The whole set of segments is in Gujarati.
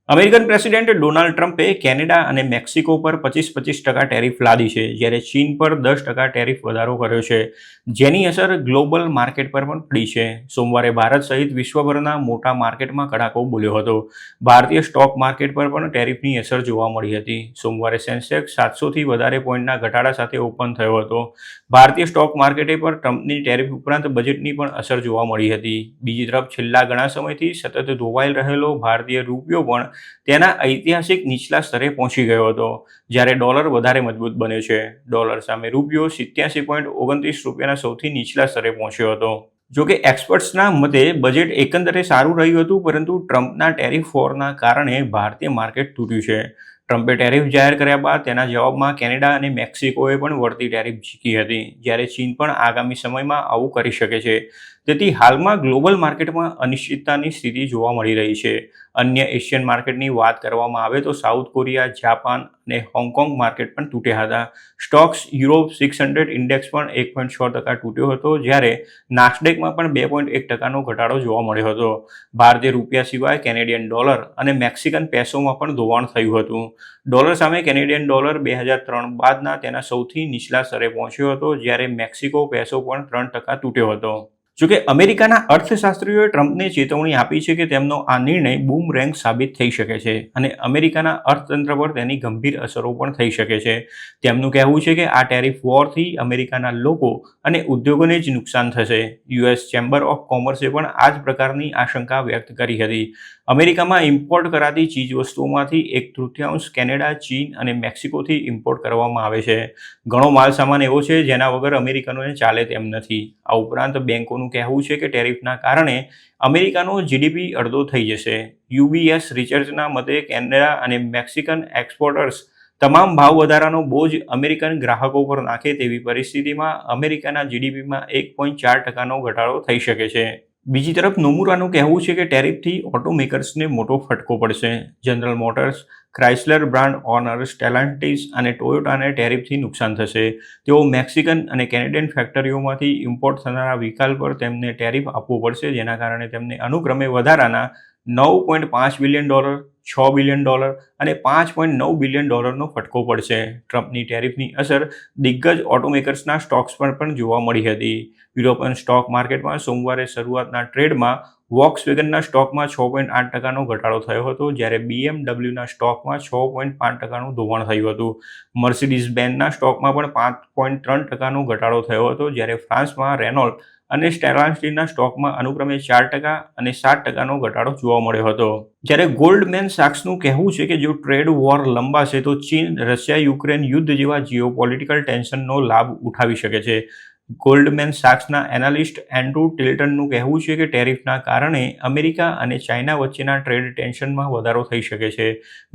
અમેરિકન પ્રેસિડેન્ટ ડોનાલ્ડ ટ્રમ્પે કેનેડા અને મેક્સિકો પર 25% ટેરિફ લાદી છે, જ્યારે ચીન પર 10% ટેરિફ વધારો કર્યો છે, જેની અસર ગ્લોબલ માર્કેટ પર પણ પડી છે. સોમવારે ભારત સહિત વિશ્વભરના મોટા માર્કેટમાં કડાકો બોલ્યો હતો. ભારતીય સ્ટોક માર્કેટ પર પણ ટેરિફની અસર જોવા મળી હતી. સોમવારે સેન્સેક્સ 700થી વધારે પોઈન્ટના ઘટાડા સાથે ઓપન થયો હતો. ભારતીય સ્ટોક માર્કેટે પર ટ્રમ્પની ટેરિફ ઉપરાંત બજેટની પણ અસર જોવા મળી હતી. બીજી તરફ છેલ્લા ઘણા સમયથી સતત ધોવાઈ રહેલો ભારતીય રૂપિયો પણ તેના ઐતિહાસિક નીચલા સ્તરે પહોંચી ગયો હતો, જ્યારે ડોલર વધારે મજબૂત બન્યો છે. ડોલર સામે રૂપિયો 87.29 રૂપિયાના સૌથી નીચલા સ્તરે પહોંચ્યો હતો. જોકે એક્સપર્ટ્સના મતે બજેટ એકંદરે સારું રહ્યું હતું, પરંતુ ટ્રમ્પના ટેરિફ વોરના કારણે ભારતીય માર્કેટ તૂટ્યું છે. ટ્રમ્પે ટેરિફ જાહેર કર્યા બાદ તેના જવાબમાં કેનેડા અને મેક્સિકોએ પણ વળતી ટેરિફ ઝીકી હતી, જ્યારે ચીન પણ આગામી સમયમાં આવું કરી શકે છે. તેથી હાલમાં ગ્લોબલ માર્કેટમાં અનિશ્ચિતતાની સ્થિતિ જોવા મળી રહી છે. અન્ય એશિયન માર્કેટની વાત કરવામાં આવે તો સાઉથ કોરિયા, જાપાન અને હોંગકોંગ માર્કેટ પણ તૂટ્યા હતા. સ્ટોક્સ યુરોપ 600 ઇન્ડેક્સ પણ 1.6% તૂટ્યો હતો, જ્યારે નાસ્ડેકમાં પણ 2.1%નો ઘટાડો જોવા મળ્યો હતો. ભારતીય રૂપિયા સિવાય કેનેડિયન ડોલર અને મેક્સિકન પેસોમાં પણ ધોવાણ થયું હતું. ડોલર સામે કેનેડિયન ડોલર 2003 બાદના તેના સૌથી નીચલા સ્તરે પહોંચ્યો હતો, જ્યારે મેક્સિકો પેસો પણ 3% તૂટ્યો હતો. જોકે અમેરિકાના અર્થશાસ્ત્રીઓએ ટ્રમ્પને ચેતવણી આપી છે કે તેમનો આ નિર્ણય બૂમરેંગ સાબિત થઈ શકે છે અને અમેરિકાના અર્થતંત્ર પર તેની ગંભીર અસરો પણ થઈ શકે છે. તેમનું કહેવું છે કે આ ટેરિફ વોરથી અમેરિકાના લોકો અને ઉદ્યોગોને જ નુકસાન થશે. યુએસ ચેમ્બર ઓફ કોમર્સે પણ આ જ પ્રકારની આશંકા વ્યક્ત કરી હતી. અમેરિકામાં ઇમ્પોર્ટ કરાતી ચીજવસ્તુઓમાંથી 1/3 કેનેડા, ચીન અને મેક્સિકોથી ઇમ્પોર્ટ કરવામાં આવે છે. ઘણો માલ સામાન એવો છે જેના વગર અમેરિકનોને ચાલે તેમ નથી. આ ઉપરાંત બેંકોનું કહેવું છે કે ટેરિફના કારણે અમેરિકાનો જીડીપી અડધો થઈ જશે. યુબીએસ રિસર્ચના મતે કેનેડા અને મેક્સિકન એક્સપોર્ટર્સ તમામ ભાવ વધારાનો બોજ અમેરિકન ગ્રાહકો પર નાખે તેવી પરિસ્થિતિમાં અમેરિકાના જીડીપીમાં 1.4%નો ઘટાડો થઈ શકે છે. બીજી તરફ નોમુરાનું કહેવું છે કે ટેરિફથી ઓટોમેકર્સને મોટો ફટકો પડશે. જનરલ મોટર્સ, ક્રાઇસલર બ્રાન્ડ ઓનર, સ્ટેલાન્ટિસ અને ટોયોટાને ટેરિફથી નુકસાન થશે. તેઓ મેક્સિકન અને કેનેડિયન ફેક્ટરીઓમાંથી ઇમ્પોર્ટ થનારા વ્હીકલ પર તેમને ટેરિફ આપવું પડશે, જેના કારણે તેમને અનુક્રમે વધારાના $9.5 બિલિયન, $6 બિલિયન અને $5.9 બિલિયન ફટકો પડશે. ટ્રમ્પની ટેરિફની અસર દિગ્ગજ ઓટોમેકર્સના સ્ટોક્સ પર પણ જોવા મળી હતી. યુરોપિયન સ્ટોક માર્કેટમાં સોમવારે શરૂઆતના ટ્રેડમાં વોક્સવેગનના સ્ટોકમાં 6.8%નો ઘટાડો થયો હતો, જ્યારે BMWના સ્ટોકમાં 6.5%નું ધોવાણ થયું હતું. મર્સિડીઝ બેન્ઝના સ્ટોકમાં પણ 5.3%નો ઘટાડો થયો હતો, જ્યારે ફ્રાન્સમાં રેનોલ્ટ અને સ્ટેલાન્ટિસના સ્ટોકમાં અનુક્રમે 4% અને 7%નો ઘટાડો જોવા મળ્યો હતો. જ્યારે ગોલ્ડમેન સાક્સનું કહેવું છે કે જો ટ્રેડ વોર લંબાશે તો ચીન રશિયા-યુક્રેન યુદ્ધ જેવા જીઓપોલિટિકલ ટેન્શનનો લાભ ઉઠાવી શકે છે. ગોલ્ડમેન સાક્સના એનાલિસ્ટ એન્ડ્રુ ટિલ્ટનનું કહેવું છે કે ટેરિફના કારણે અમેરિકા અને ચાઇના વચ્ચેના ટ્રેડ ટેન્શનમાં વધારો થઈ શકે છે.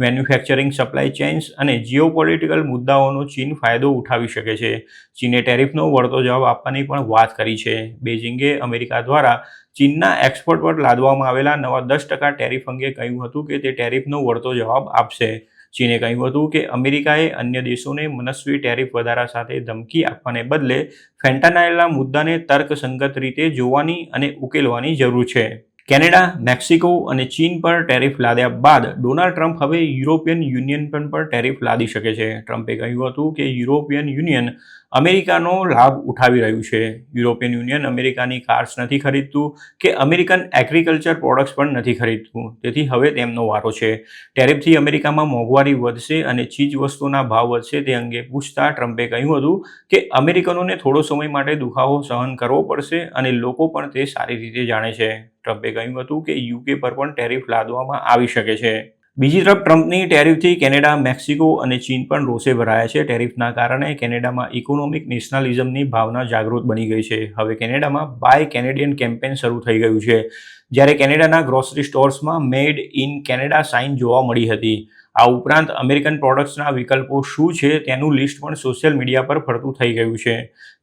મેન્યુફેક્ચરિંગ, સપ્લાય ચેઇન્સ અને જીઓપોલિટિકલ મુદ્દાઓનો ચીન ફાયદો ઉઠાવી શકે છે. ચીને ટેરિફનો વળતો જવાબ આપવાની પણ વાત કરી છે. બેઇજિંગે અમેરિકા દ્વારા ચીનના એક્સપોર્ટ પર લાદવામાં આવેલા નવા 10% ટેરિફ અંગે કહ્યું હતું કે તે ટેરિફનો વળતો જવાબ આપશે. ચીને કહ્યું હતું કે અમેરિકાએ અન્ય દેશોને મનસ્વી ટેરિફ વધારા સાથે ધમકી આપવાને બદલે ફેન્ટાનાઇલના મુદ્દાને તર્કસંગત રીતે જોવાની અને ઉકેલવાની જરૂર છે. કેનેડા, મેક્સિકો અને ચીન પર ટેરિફ લાદ્યા બાદ ડોનાલ્ડ ટ્રમ્પ હવે યુરોપિયન યુનિયન પર ટેરિફ લાદી શકે છે. ટ્રમ્પે કહ્યું હતું કે યુરોપિયન યુનિયન અમેરિકાનો લાભ ઉઠાવી રહ્યું છે. યુરોપિયન યુનિયન અમેરિકાની કાર્સ નથી ખરીદતું કે અમેરિકન એગ્રીકલ્ચર પ્રોડક્ટ્સ પણ નથી ખરીદતું. તેથી હવે તેમનો વારો છે. ટેરિફથી અમેરિકામાં મોંઘવારી વધશે અને ચીજવસ્તુઓના ભાવ વધશે તે અંગે પૂછતા ટ્રમ્પે કહ્યું હતું કે અમેરિકનોને થોડો સમય માટે દુખાવો સહન કરવો પડશે અને લોકો પણ તે સારી રીતે જાણે છે. ટ્રમ્પે કહ્યું હતું કે યુકે પર પણ ટેરિફ લાદવામાં આવી શકે છે. બીજી તરફ ટ્રમ્પની ટેરિફથી કેનેડા, મેક્સિકો અને ચીન પણ રોષે ભરાયા છે. ટેરિફના કારણે કેનેડામાં ઇકોનોમિક નેશનલિઝમની ભાવના જાગૃત બની ગઈ છે. હવે કેનેડામાં બાય કેનેડિયન કેમ્પેન શરૂ થઈ ગયું છે, જ્યારે કેનેડાના ગ્રોસરી સ્ટોર્સમાં મેડ ઇન કેનેડા સાઇન જોવા મળી હતી. આ ઉપરાંત અમેરિકન પ્રોડક્ટ્સના વિકલ્પો શું છે તેનું લિસ્ટ પણ સોશિયલ મીડિયા પર ફરતું થઈ ગયું છે.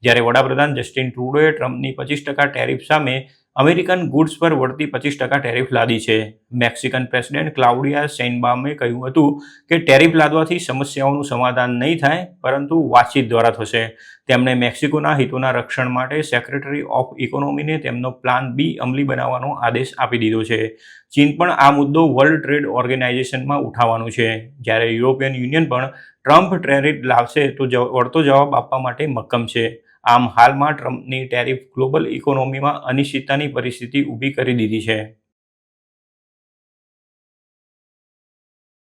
જ્યારે વડાપ્રધાન જસ્ટિન ટ્રુડોએ ટ્રમ્પની 25% ટેરિફ સામે અમેરિકન ગુડ્સ પર વળતી 25% ટેરિફ લાદી છે. મેક્સિકન પ્રેસિડેન્ટ ક્લાઉડિયા શેઇનબાઉમે કહ્યું હતું કે ટેરિફ લાદવાથી સમસ્યાઓનું સમાધાન નહીં થાય, પરંતુ વાતચીત દ્વારા થશે. તેમણે મેક્સિકોના હિતોના રક્ષણ માટે સેક્રેટરી ઓફ ઇકોનોમીને તેમનો પ્લાન બી અમલી બનાવવાનો આદેશ આપી દીધો છે. ચીન પણ આ મુદ્દો વર્લ્ડ ટ્રેડ ઓર્ગેનાઇઝેશનમાં ઉઠાવવાનું છે, જ્યારે યુરોપિયન યુનિયન પણ ટ્રમ્પ ટેરિફ લાવશે તો વળતો જવાબ આપવા માટે મક્કમ છે. આમ હાલમાં ટ્રમ્પની ટેરિફ ગ્લોબલ ઇકોનોમીમાં અનિશ્ચિતતાની પરિસ્થિતિ ઊભી કરી દીધી છે.